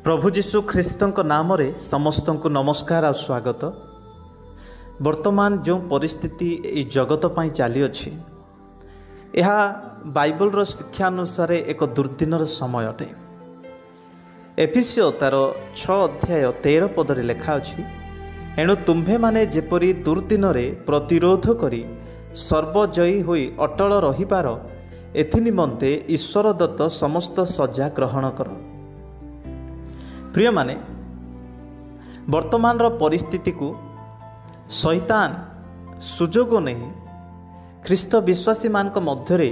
प्रभु जीशु ख्रीष्टଙ୍କ नामରେ ସମସ୍ତଙ୍କୁ ନମସ୍କାର ଆଉ ସ୍ୱାଗତ। ବର୍ତ୍ତମାନ ଯେଉଁ ପରିସ୍ଥିତି ଏହି ଜଗତ ପାଇଁ ଚାଲିଅଛି ଏହା ବାଇବଲର ଶିକ୍ଷା ଅନୁସାରେ ଏକ ଦୁର୍ଦିନର ସମୟ ଅଟେ। ଏଫେସିୟ ତାର 6 ଅଧ୍ୟାୟ 13 ପଦରେ ଲେଖା ଅଛି, ଏଣୁ ତୁମ୍ଭେମାନେ ଯେପରି ଦୁର୍ଦିନରେ ପ୍ରତିରୋଧ କରି ସର୍ବଜୟୀ ହୋଇ ଅଟଳ ରହିପାର ଏଥିନିମନ୍ତେ ଈଶ୍ୱର ଦତ୍ତ ସମସ୍ତ ସଜ୍ଜା ଗ୍ରହଣ କର। ପ୍ରିୟମାନେ, ବର୍ତ୍ତମାନର ପରିସ୍ଥିତିକୁ ଶୈତାନ ସୁଯୋଗ ନେଇ ଖ୍ରୀଷ୍ଟ ବିଶ୍ୱାସୀମାନଙ୍କ ମଧ୍ୟରେ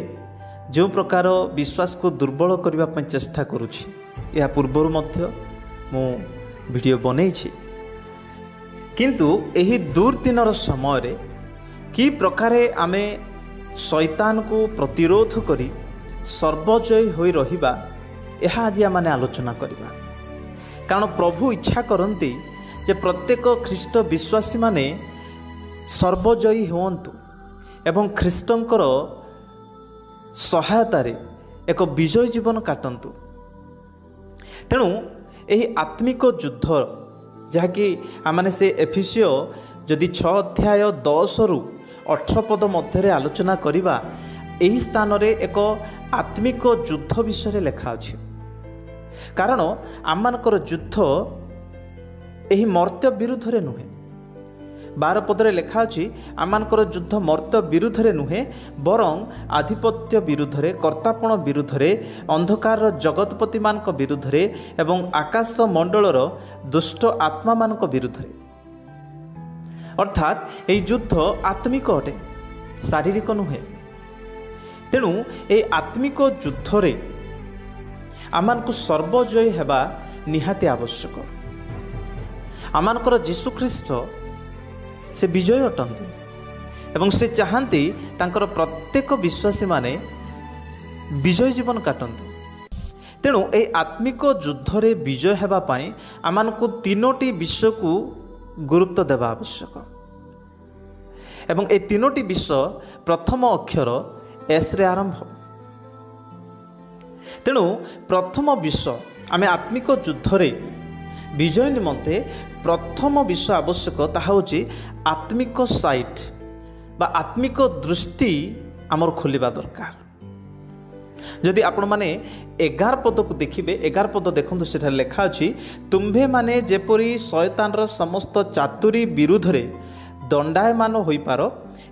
ଯେଉଁ ପ୍ରକାର ବିଶ୍ୱାସକୁ ଦୁର୍ବଳ କରିବା ପାଇଁ ଚେଷ୍ଟା କରୁଛି, ଏହା ପୂର୍ବରୁ ମଧ୍ୟ ମୁଁ ଭିଡ଼ିଓ ବନେଇଛି। କିନ୍ତୁ ଏହି ଦୁର୍ଦିନର ସମୟରେ କି ପ୍ରକାରେ ଆମେ ଶୈତାନକୁ ପ୍ରତିରୋଧ କରି ସର୍ବଜୟୀ ହୋଇ ରହିବା, ଏହା ଆଜି ଆମେ ଆଲୋଚନା କରିବା। କାରଣ ପ୍ରଭୁ ଇଚ୍ଛା କରନ୍ତି ଯେ ପ୍ରତ୍ୟେକ ଖ୍ରୀଷ୍ଟ ବିଶ୍ୱାସୀମାନେ ସର୍ବଜୟୀ ହୁଅନ୍ତୁ ଏବଂ ଖ୍ରୀଷ୍ଟଙ୍କର ସହାୟତାରେ ଏକ ବିଜୟ ଜୀବନ କାଟନ୍ତୁ। ତେଣୁ ଏହି ଆତ୍ମିକ ଯୁଦ୍ଧ ଯାହାକି ଆମେ ସେ ଏଫେସିୟ ଯଦି 6 ଅଧ୍ୟାୟ 10ରୁ 18 ପଦ ମଧ୍ୟରେ ଆଲୋଚନା କରିବା, ଏହି ସ୍ଥାନରେ ଏକ ଆତ୍ମିକ ଯୁଦ୍ଧ ବିଷୟରେ ଲେଖା ଅଛି। କାରଣ ଆମମାନଙ୍କର ଯୁଦ୍ଧ ଏହି ମର୍ତ୍ତ୍ୟ ବିରୁଦ୍ଧରେ ନୁହେଁ। 12 ପଦରେ ଲେଖା ଅଛି, ଆମମାନଙ୍କର ଯୁଦ୍ଧ ମର୍ତ୍ତ୍ୟ ବିରୁଦ୍ଧରେ ନୁହେଁ, ବରଂ ଆଧିପତ୍ୟ ବିରୁଦ୍ଧରେ, କର୍ତ୍ତାପଣ ବିରୁଦ୍ଧରେ, ଅନ୍ଧକାରର ଜଗତପତିମାନଙ୍କ ବିରୁଦ୍ଧରେ ଏବଂ ଆକାଶ ମଣ୍ଡଳର ଦୁଷ୍ଟ ଆତ୍ମାମାନଙ୍କ ବିରୁଦ୍ଧରେ। ଅର୍ଥାତ୍ ଏହି ଯୁଦ୍ଧ ଆତ୍ମିକ ଅଟେ, ଶାରୀରିକ ନୁହେଁ। ତେଣୁ ଏହି ଆତ୍ମିକ ଯୁଦ୍ଧରେ ଆମମାନଙ୍କୁ ସର୍ବଜୟୀ ହେବା ନିହାତି ଆବଶ୍ୟକ। ଆମମାନଙ୍କର ଯୀଶୁ ଖ୍ରୀଷ୍ଟ ସେ ବିଜୟ ଅଟନ୍ତି ଏବଂ ସେ ଚାହାନ୍ତି ତାଙ୍କର ପ୍ରତ୍ୟେକ ବିଶ୍ୱାସୀମାନେ ବିଜୟ ଜୀବନ କାଟନ୍ତୁ। ତେଣୁ ଏହି ଆତ୍ମିକ ଯୁଦ୍ଧରେ ବିଜୟ ହେବା ପାଇଁ ଆମମାନଙ୍କୁ 3ଟି ବିଷୟକୁ ଗୁରୁତ୍ୱ ଦେବା ଆବଶ୍ୟକ। ଏବଂ ଏହି 3ଟି ବିଷୟ ପ୍ରଥମ ଅକ୍ଷର ଏସ୍ରେ ଆରମ୍ଭ। ତେଣୁ ପ୍ରଥମ ବିଷୟ, ଆମେ ଆତ୍ମିକ ଯୁଦ୍ଧରେ ବିଜୟ ନିମନ୍ତେ ପ୍ରଥମ ବିଷୟ ଆବଶ୍ୟକ, ତାହା ହେଉଛି ଆତ୍ମିକ ସାଇଟ୍ ବା ଆତ୍ମିକ ଦୃଷ୍ଟି ଆମର ଖୋଲିବା ଦରକାର। ଯଦି ଆପଣମାନେ 11 ପଦକୁ ଦେଖିବେ, 11 ପଦ ଦେଖନ୍ତୁ, ସେଠାରେ ଲେଖା ଅଛି, ତୁମ୍ଭେମାନେ ଯେପରି ଶୟତାନର ସମସ୍ତ ଚାତୁରୀ ବିରୁଦ୍ଧରେ ଦଣ୍ଡାୟମାନ ହୋଇପାର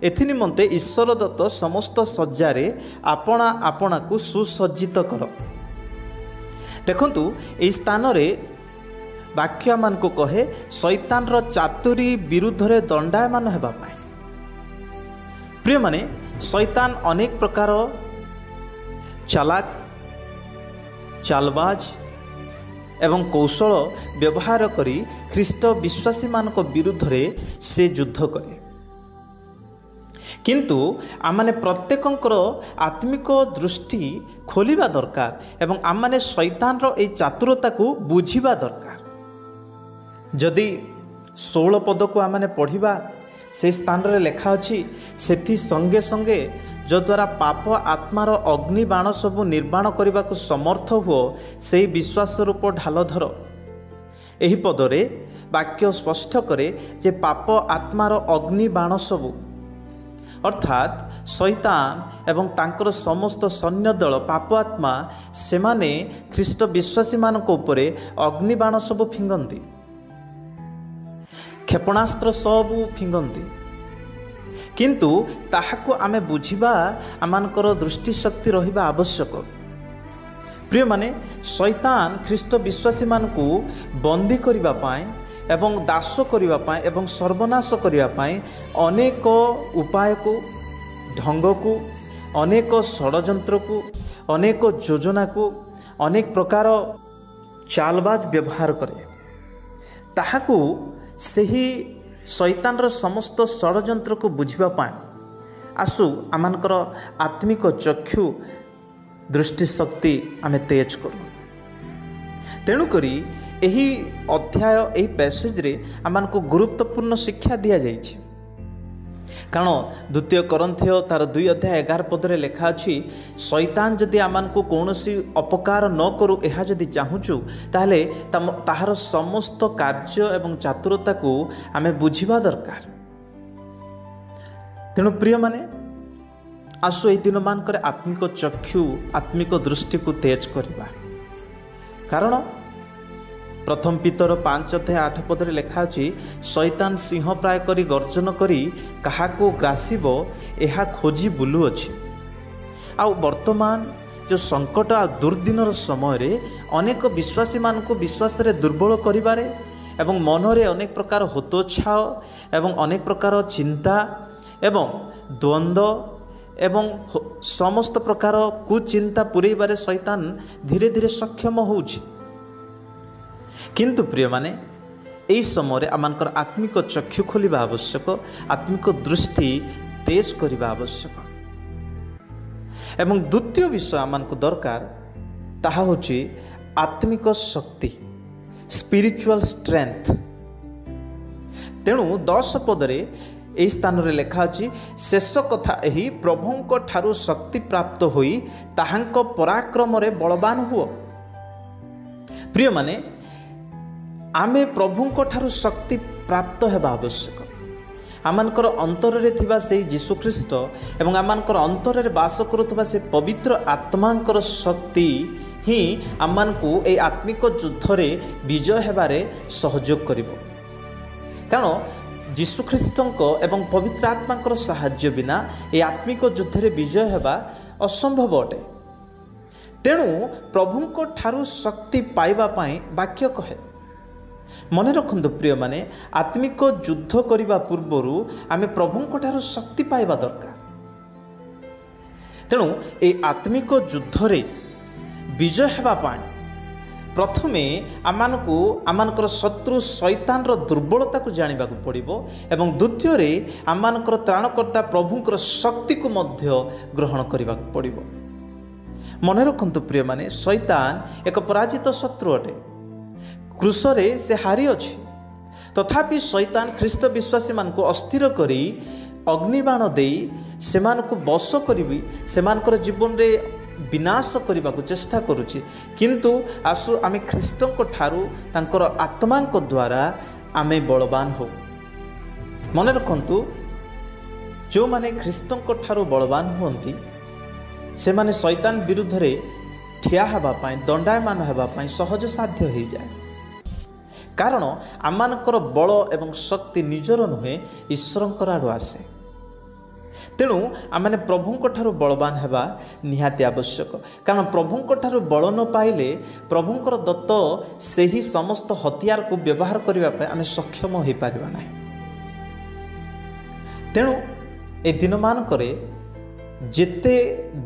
ଏଥିନିମନ୍ତେ ଈଶ୍ୱର ଦତ୍ତ ସମସ୍ତ ସଜ୍ଜାରେ ଆପଣା ଆପଣାକୁ ସୁସଜ୍ଜିତ କର। ଦେଖନ୍ତୁ, ଏହି ସ୍ଥାନରେ ବାକ୍ୟମାନଙ୍କୁ କହେ ଶୈତାନର ଚାତୁରୀ ବିରୁଦ୍ଧରେ ଦଣ୍ଡାୟମାନ ହେବା ପାଇଁ। ପ୍ରିୟମାନେ, ଶୈତାନ ଅନେକ ପ୍ରକାର ଚାଲାକ, ଚାଲବାଜ ଏବଂ କୌଶଳ ବ୍ୟବହାର କରି ଖ୍ରୀଷ୍ଟ ବିଶ୍ୱାସୀମାନଙ୍କ ବିରୁଦ୍ଧରେ ସେ ଯୁଦ୍ଧ କରେ। କିନ୍ତୁ ଆମମାନେ ପ୍ରତ୍ୟେକଙ୍କର ଆତ୍ମିକ ଦୃଷ୍ଟି ଖୋଲିବା ଦରକାର ଏବଂ ଆମମାନେ ଶୈତାନର ଏହି ଚାତୁରତାକୁ ବୁଝିବା ଦରକାର। ଯଦି 16 ପଦକୁ ଆମମାନେ ପଢ଼ିବା, ସେହି ସ୍ଥାନରେ ଲେଖା ଅଛି, ସେଥି ସଙ୍ଗେ ସଙ୍ଗେ ଯଦ୍ୱାରା ପାପ ଆତ୍ମାର ଅଗ୍ନି ବାଣ ସବୁ ନିର୍ବାଣ କରିବାକୁ ସମର୍ଥ ହୁଅ, ସେହି ବିଶ୍ୱାସ ରୂପ ଢାଲ ଧର। ଏହି ପଦରେ ବାକ୍ୟ ସ୍ପଷ୍ଟ କରେ ଯେ ପାପ ଆତ୍ମାର ଅଗ୍ନି ବାଣ ସବୁ, ଅର୍ଥାତ୍ ଶୈତାନ ଏବଂ ତାଙ୍କର ସମସ୍ତ ସୈନ୍ୟ ଦଳ ପାପ ଆତ୍ମା, ସେମାନେ ଖ୍ରୀଷ୍ଟ ବିଶ୍ୱାସୀମାନଙ୍କ ଉପରେ ଅଗ୍ନିବାଣ ସବୁ ଫିଙ୍ଗନ୍ତି, କ୍ଷେପଣାସ୍ତ୍ର ସବୁ ଫିଙ୍ଗନ୍ତି। କିନ୍ତୁ ତାହାକୁ ଆମେ ବୁଝିବା, ଆମମାନଙ୍କର ଦୃଷ୍ଟିଶକ୍ତି ରହିବା ଆବଶ୍ୟକ। ପ୍ରିୟମାନେ, ଶୈତାନ ଖ୍ରୀଷ୍ଟ ବିଶ୍ୱାସୀମାନଙ୍କୁ ବନ୍ଦୀ କରିବା ପାଇଁ ଏବଂ ଦାସ କରିବା ପାଇଁ ଏବଂ ସର୍ବନାଶ କରିବା ପାଇଁ ଅନେକ ଉପାୟକୁ, ଢଙ୍ଗକୁ, ଅନେକ ଷଡ଼ଯନ୍ତ୍ରକୁ, ଅନେକ ଯୋଜନାକୁ, ଅନେକ ପ୍ରକାର ଚାଲବାଜ ବ୍ୟବହାର କରେ। ତାହାକୁ ସେହି ଶୈତାନର ସମସ୍ତ ଷଡ଼ଯନ୍ତ୍ରକୁ ବୁଝିବା ପାଇଁ ଆସୁ ଆମମାନଙ୍କର ଆତ୍ମିକ ଚକ୍ଷୁ ଦୃଷ୍ଟିଶକ୍ତି ଆମେ ତେଜ କରୁ। ତେଣୁକରି ଏହି ଅଧ୍ୟାୟ, ଏହି ପ୍ୟାସେଜରେ ଆମମାନଙ୍କୁ ଗୁରୁତ୍ୱପୂର୍ଣ୍ଣ ଶିକ୍ଷା ଦିଆଯାଇଛି। କାରଣ ଦ୍ୱିତୀୟ କରନ୍ଥୀୟ ତାର 2:11 ଲେଖା ଅଛି, ଶୈତାନ ଯଦି ଆମକୁ କୌଣସି ଅପକାର ନ କରୁ ଏହା ଯଦି ଚାହୁଁଛୁ ତାହେଲେ ତାହାର ସମସ୍ତ କାର୍ଯ୍ୟ ଏବଂ ଚାତୁରତାକୁ ଆମେ ବୁଝିବା ଦରକାର। ତେଣୁ ପ୍ରିୟମାନେ, ଆସୁ ଏହି ଦିନମାନଙ୍କରେ ଆତ୍ମିକ ଚକ୍ଷୁ ଆତ୍ମିକ ଦୃଷ୍ଟିକୁ ତେଜ କରିବା। କାରଣ ପ୍ରଥମ ପିତର 5:8 ଲେଖା ଅଛି, ଶୈତାନ ସିଂହ ପ୍ରାୟ କରି ଗର୍ଜନ କରି କାହାକୁ ଗ୍ରାସିବ ଏହା ଖୋଜି ବୁଲୁଅଛି। ଆଉ ବର୍ତ୍ତମାନ ଯେଉଁ ସଙ୍କଟ ଆଉ ଦୁର୍ଦିନର ସମୟରେ ଅନେକ ବିଶ୍ୱାସୀମାନଙ୍କୁ ବିଶ୍ୱାସରେ ଦୁର୍ବଳ କରିବାରେ ଏବଂ ମନରେ ଅନେକ ପ୍ରକାର ହତୋତ୍ସାହ ଏବଂ ଅନେକ ପ୍ରକାର ଚିନ୍ତା ଏବଂ ଦ୍ୱନ୍ଦ୍ୱ ଏବଂ ସମସ୍ତ ପ୍ରକାର କୁଚିନ୍ତା ପୂରେଇବାରେ ଶୈତାନ ଧୀରେ ଧୀରେ ସକ୍ଷମ ହେଉଛି। କିନ୍ତୁ ପ୍ରିୟମାନେ, ଏହି ସମୟରେ ଆମମାନଙ୍କର ଆତ୍ମିକ ଚକ୍ଷୁ ଖୋଲିବା ଆବଶ୍ୟକ, ଆତ୍ମିକ ଦୃଷ୍ଟି ତେଜ କରିବା ଆବଶ୍ୟକ। ଏବଂ ଦ୍ୱିତୀୟ ବିଷୟ ଆମମାନଙ୍କୁ ଦରକାର, ତାହା ହେଉଛି ଆତ୍ମିକ ଶକ୍ତି, ସ୍ପିରିଚୁଆଲ ଷ୍ଟ୍ରେଂଥ। ତେଣୁ 10 ପଦରେ ଏହି ସ୍ଥାନରେ ଲେଖା ଅଛି, ଶେଷ କଥା ଏହି, ପ୍ରଭୁଙ୍କ ଠାରୁ ଶକ୍ତି ପ୍ରାପ୍ତ ହୋଇ ତାହାଙ୍କ ପରାକ୍ରମରେ ବଳବାନ ହୁଅ। ପ୍ରିୟମାନେ, ଆମେ ପ୍ରଭୁଙ୍କ ଠାରୁ ଶକ୍ତି ପ୍ରାପ୍ତ ହେବା ଆବଶ୍ୟକ। ଆମମାନଙ୍କର ଅନ୍ତରରେ ଥିବା ସେହି ଯୀଶୁଖ୍ରୀଷ୍ଟ ଏବଂ ଆମମାନଙ୍କର ଅନ୍ତରରେ ବାସ କରୁଥିବା ସେ ପବିତ୍ର ଆତ୍ମାଙ୍କର ଶକ୍ତି ହିଁ ଆମମାନଙ୍କୁ ଏହି ଆତ୍ମିକ ଯୁଦ୍ଧରେ ବିଜୟ ହେବାରେ ସହଯୋଗ କରିବ। କାରଣ ଯୀଶୁଖ୍ରୀଷ୍ଟଙ୍କ ଏବଂ ପବିତ୍ର ଆତ୍ମାଙ୍କର ସାହାଯ୍ୟ ବିନା ଏହି ଆତ୍ମିକ ଯୁଦ୍ଧରେ ବିଜୟ ହେବା ଅସମ୍ଭବ ଅଟେ। ତେଣୁ ପ୍ରଭୁଙ୍କ ଠାରୁ ଶକ୍ତି ପାଇବା ପାଇଁ ବାକ୍ୟ କହେ। ମନେ ରଖନ୍ତୁ ପ୍ରିୟମାନେ, ଆତ୍ମିକ ଯୁଦ୍ଧ କରିବା ପୂର୍ବରୁ ଆମେ ପ୍ରଭୁଙ୍କ ଠାରୁ ଶକ୍ତି ପାଇବା ଦରକାର। ତେଣୁ ଏହି ଆତ୍ମିକ ଯୁଦ୍ଧରେ ବିଜୟ ହେବା ପାଇଁ ପ୍ରଥମେ ଆମମାନଙ୍କର ଶତ୍ରୁ ଶୈତାନର ଦୁର୍ବଳତାକୁ ଜାଣିବାକୁ ପଡ଼ିବ ଏବଂ ଦ୍ୱିତୀୟରେ ଆମମାନଙ୍କର ତ୍ରାଣକର୍ତ୍ତା ପ୍ରଭୁଙ୍କର ଶକ୍ତିକୁ ମଧ୍ୟ ଗ୍ରହଣ କରିବାକୁ ପଡ଼ିବ। ମନେ ରଖନ୍ତୁ ପ୍ରିୟମାନେ, ଶୈତାନ ଏକ ପରାଜିତ ଶତ୍ରୁ ଅଟେ। କ୍ରୁଶରେ ସେ ହାରିଅଛି, ତଥାପି ଶୈତାନ ଖ୍ରୀଷ୍ଟ ବିଶ୍ୱାସୀମାନଙ୍କୁ ଅସ୍ଥିର କରି ଅଗ୍ନିବାଣ ଦେଇ ସେମାନଙ୍କୁ ବଶ କରିବି ସେମାନଙ୍କର ଜୀବନରେ ବିନାଶ କରିବାକୁ ଚେଷ୍ଟା କରୁଛି। କିନ୍ତୁ ଆସୁ ଆମେ ଖ୍ରୀଷ୍ଟଙ୍କ ଠାରୁ ତାଙ୍କର ଆତ୍ମାଙ୍କ ଦ୍ୱାରା ଆମେ ବଳବାନ ହେଉ। ମନେ ରଖନ୍ତୁ, ଯେଉଁମାନେ ଖ୍ରୀଷ୍ଟଙ୍କ ଠାରୁ ବଳବାନ ହୁଅନ୍ତି ସେମାନେ ଶୈତାନ ବିରୁଦ୍ଧରେ ଠିଆ ହେବା ପାଇଁ, ଦଣ୍ଡାୟମାନ ହେବା ପାଇଁ ସହଜ ସାଧ୍ୟ ହୋଇଯାଏ। କାରଣ ଆମମାନଙ୍କର ବଳ ଏବଂ ଶକ୍ତି ନିଜର ନୁହେଁ, ଈଶ୍ୱରଙ୍କର ଆଡ଼ୁ ଆସେ। ତେଣୁ ଆମମାନେ ପ୍ରଭୁଙ୍କ ଠାରୁ ବଳବାନ ହେବା ନିହାତି ଆବଶ୍ୟକ। କାରଣ ପ୍ରଭୁଙ୍କ ଠାରୁ ବଳ ନ ପାଇଲେ ପ୍ରଭୁଙ୍କର ଦତ୍ତ ସେହି ସମସ୍ତ ହତିଆରକୁ ବ୍ୟବହାର କରିବା ପାଇଁ ଆମେ ସକ୍ଷମ ହୋଇପାରିବା ନାହିଁ। ତେଣୁ ଏ ଦିନମାନଙ୍କରେ ଯେତେ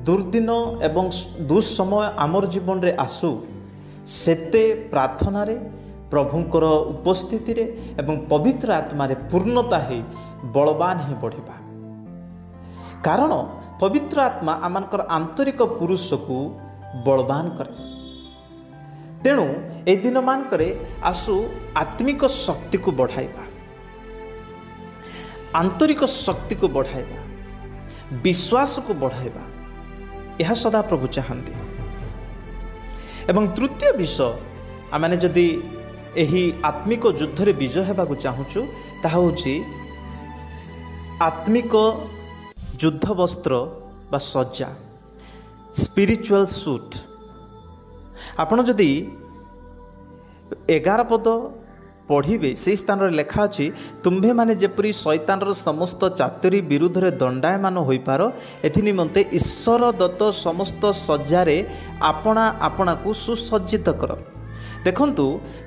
ଦୁର୍ଦିନ ଏବଂ ଦୁଃସମୟ ଆମର ଜୀବନରେ ଆସୁ, ସେତେ ପ୍ରାର୍ଥନାରେ, ପ୍ରଭୁଙ୍କର ଉପସ୍ଥିତିରେ ଏବଂ ପବିତ୍ର ଆତ୍ମାରେ ପୂର୍ଣ୍ଣତା ହେଇ ବଳବାନ ହିଁ ବଢ଼ିବା। କାରଣ ପବିତ୍ର ଆତ୍ମା ଆମମାନଙ୍କର ଆନ୍ତରିକ ପୁରୁଷକୁ ବଳବାନ କରେ। ତେଣୁ ଏହି ଦିନମାନଙ୍କରେ ଆସୁ ଆତ୍ମିକ ଶକ୍ତିକୁ ବଢ଼ାଇବା, ଆନ୍ତରିକ ଶକ୍ତିକୁ ବଢ଼ାଇବା, ବିଶ୍ୱାସକୁ ବଢ଼ାଇବା। ଏହା ସଦାପ୍ରଭୁ ଚାହାନ୍ତି। ଏବଂ ତୃତୀୟ ବିଷୟ, ଆମେ ଯଦି ଏହି ଆତ୍ମିକ ଯୁଦ୍ଧରେ ବିଜୟ ହେବାକୁ ଚାହୁଁଛୁ, ତାହା ହେଉଛି ଆତ୍ମିକ ଯୁଦ୍ଧ ବସ୍ତ୍ର ବା ସଜ୍ଜା, ସ୍ପିରିଚୁଆଲ ସୁଟ୍। ଆପଣ ଯଦି 11 ପଦ ପଢ଼ିବେ, ସେହି ସ୍ଥାନରେ ଲେଖା ଅଛି, ତୁମ୍ଭେମାନେ ଯେପରି ଶୈତାନର ସମସ୍ତ ଚାତୁରୀ ବିରୁଦ୍ଧରେ ଦଣ୍ଡାୟମାନ ହୋଇପାର, ଏଥିନିମନ୍ତେ ଈଶ୍ୱର ଦତ୍ତ ସମସ୍ତ ସଜ୍ଜାରେ ଆପଣା ଆପଣାକୁ ସୁସଜ୍ଜିତ କର। ଦେଖନ୍ତୁ,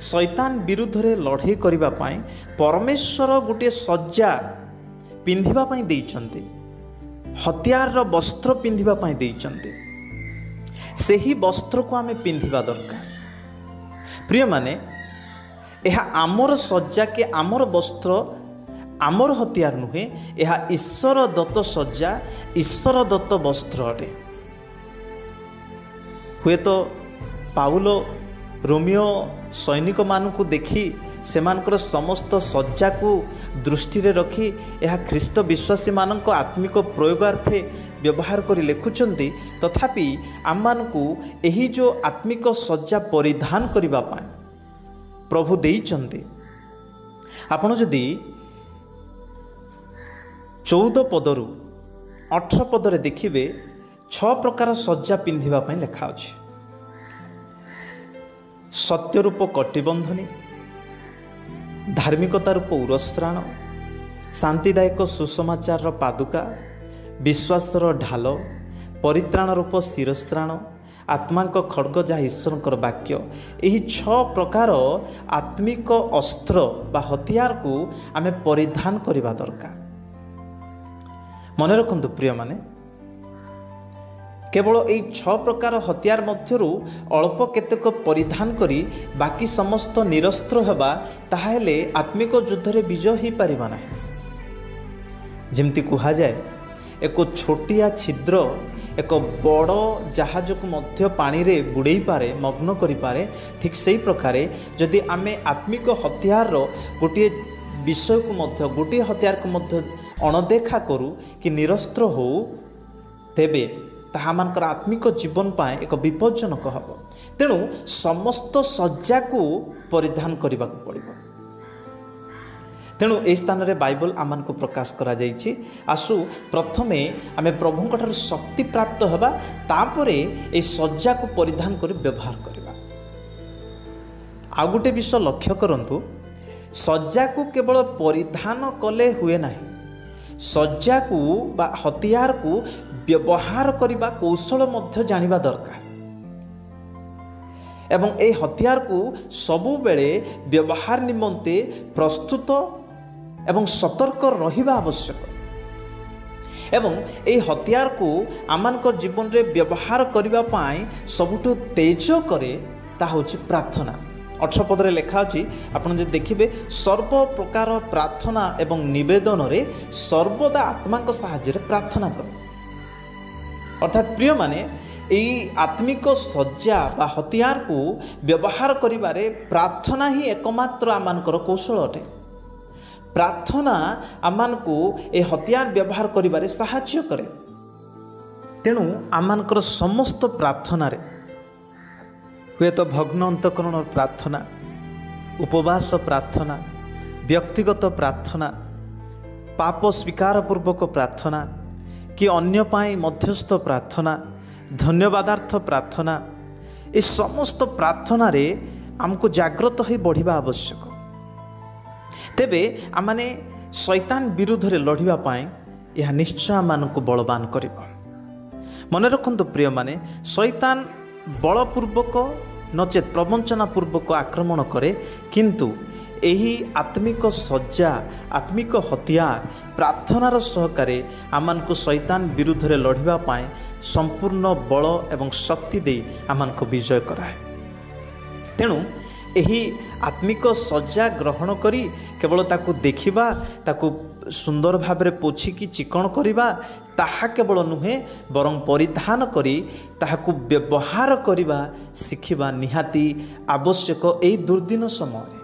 ଶୈତାନ ବିରୁଦ୍ଧରେ ଲଢ଼େଇ କରିବା ପାଇଁ ପରମେଶ୍ୱର ଗୋଟିଏ ସଜ୍ଜା ପିନ୍ଧିବା ପାଇଁ ଦେଇଛନ୍ତି, ହତିଆରର ବସ୍ତ୍ର ପିନ୍ଧିବା ପାଇଁ ଦେଇଛନ୍ତି। ସେହି ବସ୍ତ୍ରକୁ ଆମେ ପିନ୍ଧିବା ଦରକାର। ପ୍ରିୟମାନେ, ଏହା ଆମର ସଜ୍ଜା କି ଆମର ବସ୍ତ୍ର, ଆମର ହତିଆର ନୁହେଁ, ଏହା ଈଶ୍ୱର ଦତ୍ତ ସଜ୍ଜା, ଈଶ୍ୱର ଦତ୍ତ ବସ୍ତ୍ର ଅଟେ। ହୁଏତ ପାଉଲ ରୋମିଓ ସୈନିକମାନଙ୍କୁ ଦେଖି ସେମାନଙ୍କର ସମସ୍ତ ସଜ୍ଜାକୁ ଦୃଷ୍ଟିରେ ରଖି ଏହା ଖ୍ରୀଷ୍ଟ ବିଶ୍ୱାସୀମାନଙ୍କ ଆତ୍ମିକ ପ୍ରୟୋଗାର୍ଥେ ବ୍ୟବହାର କରି ଲେଖୁଛନ୍ତି। ତଥାପି ଆମମାନଙ୍କୁ ଏହି ଯେଉଁ ଆତ୍ମିକ ସଜ୍ଜା ପରିଧାନ କରିବା ପାଇଁ ପ୍ରଭୁ ଦେଇଛନ୍ତି, ଆପଣ ଯଦି 14 ପଦରୁ 18 ପଦରେ ଦେଖିବେ 6 ପ୍ରକାର ସଜ୍ଜା ପିନ୍ଧିବା ପାଇଁ ଲେଖା ଅଛି। ସତ୍ୟରୂପ କଟିବନ୍ଧନୀ, ଧାର୍ମିକତା ରୂପ ଉରସ୍ତ୍ରାଣ, ଶାନ୍ତିଦାୟକ ସୁସମାଚାରର ପାଦୁକା, ବିଶ୍ୱାସର ଢାଲ, ପରିତ୍ରାଣ ରୂପ ଶିରସ୍ତ୍ରାଣ, ଆତ୍ମାଙ୍କ ଖଡ଼୍ଗ ଯାହା ଈଶ୍ୱରଙ୍କର ବାକ୍ୟ। ଏହି 6 ପ୍ରକାର ଆତ୍ମିକ ଅସ୍ତ୍ର ବା ହତିଆରକୁ ଆମେ ପରିଧାନ କରିବା ଦରକାର। ମନେ ରଖନ୍ତୁ ପ୍ରିୟମାନେ, କେବଳ ଏହି 6 ପ୍ରକାର ହତିଆର ମଧ୍ୟରୁ ଅଳ୍ପ କେତେକ ପରିଧାନ କରି ବାକି ସମସ୍ତ ନିରସ୍ତ୍ର ହେବା, ତାହେଲେ ଆତ୍ମିକ ଯୁଦ୍ଧରେ ବିଜୟ ହୋଇପାରିବ ନାହିଁ। ଯେମିତି କୁହାଯାଏ, ଏକ ଛୋଟିଆ ଛିଦ୍ର ଏକ ବଡ଼ ଜାହାଜକୁ ମଧ୍ୟ ପାଣିରେ ବୁଡ଼େଇ ପାରେ, ମଗ୍ନ କରିପାରେ। ଠିକ୍ ସେହି ପ୍ରକାରେ ଯଦି ଆମେ ଆତ୍ମିକ ହତିଆରର ଗୋଟିଏ ବିଷୟକୁ ମଧ୍ୟ, ଗୋଟିଏ ହତିଆରକୁ ମଧ୍ୟ ଅଣଦେଖା କରୁ କି ନିରସ୍ତ୍ର ହେଉ, ତେବେ ତାହା ଆମମାନଙ୍କର ଆତ୍ମିକ ଜୀବନ ପାଇଁ ଏକ ବିପଜ୍ଜନକ ହେବ। ତେଣୁ ସମସ୍ତ ସଜ୍ଜାକୁ ପରିଧାନ କରିବାକୁ ପଡ଼ିବ। ତେଣୁ ଏହି ସ୍ଥାନରେ ବାଇବଲ ଆମମାନଙ୍କୁ ପ୍ରକାଶ କରାଯାଇଛି। ଆସୁ ପ୍ରଥମେ ଆମେ ପ୍ରଭୁଙ୍କଠାରୁ ଶକ୍ତି ପ୍ରାପ୍ତ ହେବା, ତାପରେ ଏହି ସଜ୍ଜାକୁ ପରିଧାନ କରି ବ୍ୟବହାର କରିବା। ଆଉ ଗୋଟେ ବିଷୟ ଲକ୍ଷ୍ୟ କରନ୍ତୁ, ସଜ୍ଜାକୁ କେବଳ ପରିଧାନ କଲେ ହୁଏ ନାହିଁ, ସଜ୍ଜାକୁ ବା ହତିଆରକୁ ବ୍ୟବହାର କରିବା କୌଶଳ ମଧ୍ୟ ଜାଣିବା ଦରକାର। ଏବଂ ଏହି ହତିଆରକୁ ସବୁବେଳେ ବ୍ୟବହାର ନିମନ୍ତେ ପ୍ରସ୍ତୁତ ଏବଂ ସତର୍କ ରହିବା ଆବଶ୍ୟକ। ଏବଂ ଏହି ହତିଆରକୁ ଆମମାନଙ୍କ ଜୀବନରେ ବ୍ୟବହାର କରିବା ପାଇଁ ସବୁଠୁ ତେଜ କରେ ତାହା ହେଉଛି ପ୍ରାର୍ଥନା। 18 ପଦରେ ଲେଖା ଅଛି, ଆପଣ ଯଦି ଦେଖିବେ, ସର୍ବ ପ୍ରକାର ପ୍ରାର୍ଥନା ଏବଂ ନିବେଦନରେ ସର୍ବଦା ଆତ୍ମାଙ୍କ ସାହାଯ୍ୟରେ ପ୍ରାର୍ଥନା କର। ଅର୍ଥାତ୍ ପ୍ରିୟମାନେ, ଏହି ଆତ୍ମିକ ସଜ୍ଜା ବା ହତିଆରକୁ ବ୍ୟବହାର କରିବାରେ ପ୍ରାର୍ଥନା ହିଁ ଏକମାତ୍ର ଆମମାନଙ୍କର କୌଶଳ ଅଟେ। ପ୍ରାର୍ଥନା ଆମମାନଙ୍କୁ ଏ ହତିଆର ବ୍ୟବହାର କରିବାରେ ସାହାଯ୍ୟ କରେ। ତେଣୁ ଆମମାନଙ୍କର ସମସ୍ତ ପ୍ରାର୍ଥନାରେ, ହୁଏତ ଭଗ୍ନ ଅନ୍ତଃକରଣର ପ୍ରାର୍ଥନା, ଉପବାସ ପ୍ରାର୍ଥନା, ବ୍ୟକ୍ତିଗତ ପ୍ରାର୍ଥନା, ପାପ ସ୍ୱୀକାରପୂର୍ବକ ପ୍ରାର୍ଥନା କି ଅନ୍ୟ ପାଇଁ ମଧ୍ୟସ୍ଥ ପ୍ରାର୍ଥନା, ଧନ୍ୟବାଦାର୍ଥ ପ୍ରାର୍ଥନା, ଏ ସମସ୍ତ ପ୍ରାର୍ଥନାରେ ଆମକୁ ଜାଗ୍ରତ ହୋଇ ବଢ଼ିବା ଆବଶ୍ୟକ। ତେବେ ଆମମାନେ ଶୈତାନ ବିରୁଦ୍ଧରେ ଲଢ଼ିବା ପାଇଁ ଏହା ନିଶ୍ଚୟ ଆମମାନଙ୍କୁ ବଳବାନ କରିବ। ମନେ ରଖନ୍ତୁ ପ୍ରିୟମାନେ, ଶୈତାନ ବଳପୂର୍ବକ ନଚେତ୍ ପ୍ରବଞ୍ଚନାପୂର୍ବକ ଆକ୍ରମଣ କରେ, କିନ୍ତୁ ଏହି ଆତ୍ମିକ ସଜ୍ଜା, ଆତ୍ମିକ ହତିଆର ପ୍ରାର୍ଥନାର ସହକାରେ ଆମମାନଙ୍କୁ ଶୈତାନ ବିରୁଦ୍ଧରେ ଲଢ଼ିବା ପାଇଁ ସମ୍ପୂର୍ଣ୍ଣ ବଳ ଏବଂ ଶକ୍ତି ଦେଇ ଆମମାନଙ୍କୁ ବିଜୟ କରାଏ। ତେଣୁ ଏହି ଆତ୍ମିକ ସଜ୍ଜା ଗ୍ରହଣ କରି କେବଳ ତାକୁ ଦେଖିବା, ତାକୁ ସୁନ୍ଦର ଭାବରେ ପୋଛିକି ଚିକଣ କରିବା, ତାହା କେବଳ ନୁହେଁ, ବରଂ ପରିଧାନ କରି ତାହାକୁ ବ୍ୟବହାର କରିବା ଶିଖିବା ନିହାତି ଆବଶ୍ୟକ ଏହି ଦୁର୍ଦିନ ସମୟରେ।